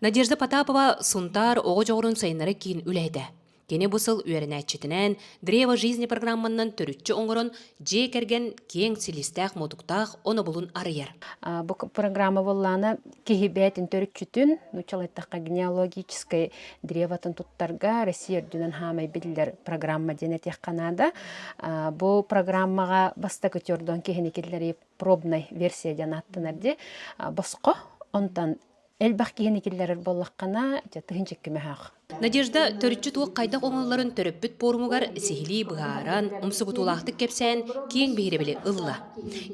Надежда Потапова сунтар оғы жоғырын сайынары кейін үлейді. Кені бұсыл үйерінәтчетінен Древо жизни программаннан төрүтчі оңырын же керген кең силистәқ модуқтақ оны бұлын арыяр. Бұл программа болланы кехибетин төрүтчүтүн нучалайттаққа генеалогической древатын туттарға Россия дүнен хамай білдер программа денетек қанада. Бұл программаға баста көтерден кехенекелері пробной версия жанаттынарды басқа онтан Элбах киһиникиллерер боллаққана тыһынчык кимэһаах. Надежда төрүччү туық қайдақ оңыларын төрөппүт порумугар сихили быһааран умсубутулаахтык кепсән кең биһиребили ылла.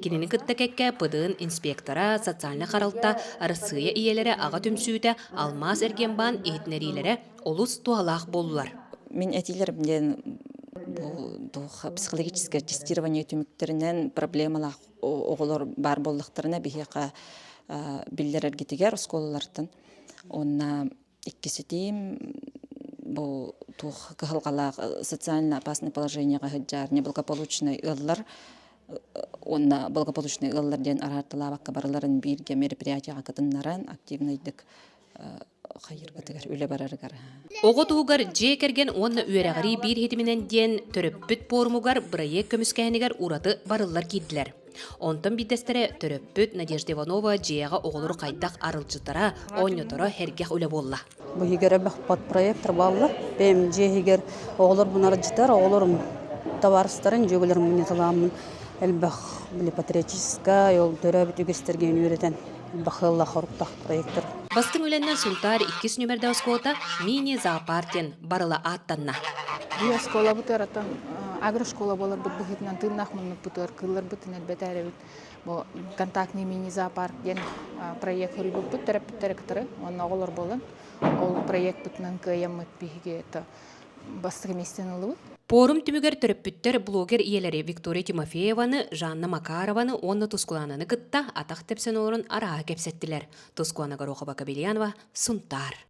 Кинини кытта кекке пыдыын инспектора социальна харалта арысыя иелере ага түмсүүтэ алмаз эргенбан эйтнерилере олус туалаах болулар. Мен этилерден бу психологическое тестирование түмүктеринен проблемалар оголор бар боллуктарына бихека биллерер гитигер осколалартын. Онна иккиситим бу тух кыхылгалак социально опасное положение гыджар неблагополучный ыллар. Онна благополучный ыллар ден аратылабакка барыларын бирге мероприятияга кытыннаран активныйдык хайыргытыгар үле барарыгар. Ого тугар же керген онна үйерагыри бир хитиминен ден төрөппүт порумугар проект көмүскәһинигер ураты барыллар кийдилер. Онтан бидестере төрөппүт Надежда Иванова жеяга оголор кайдак арылжытара оньотора хергех үле болла. Бу хигере под проекттер баллар. Бем же хигер оголор бунар жытар, оголор товарыстарын жөгөлөр муниталамын. Элбах биле патриотическая йол төрөбүт үгестерген үйрөтен бахылла хоруктак проекттер. Бастың үленнен султар 2 нөмерде оскота мини зоопарктен барыла аттанна. Бу школа бутарatan агрошкола болар бут бухитнан тыннах мунны бутар кыллар бутнет бетаребит. Бу контактный мини зоопарк ден проект хөрүбү буттарып буттарыктары онна оголор болон. Ол проект бутнан кыямыт биге та бастыгы местен улуу. Порум түмүгер төрөппүттер блогер иелери Виктория Тимофееваны, Жанна Макарованы, онны тускулананы кытта атак тепсен олорун араа кепсеттилер. Тускуланагар Охаба Кабельянова, Сунтар.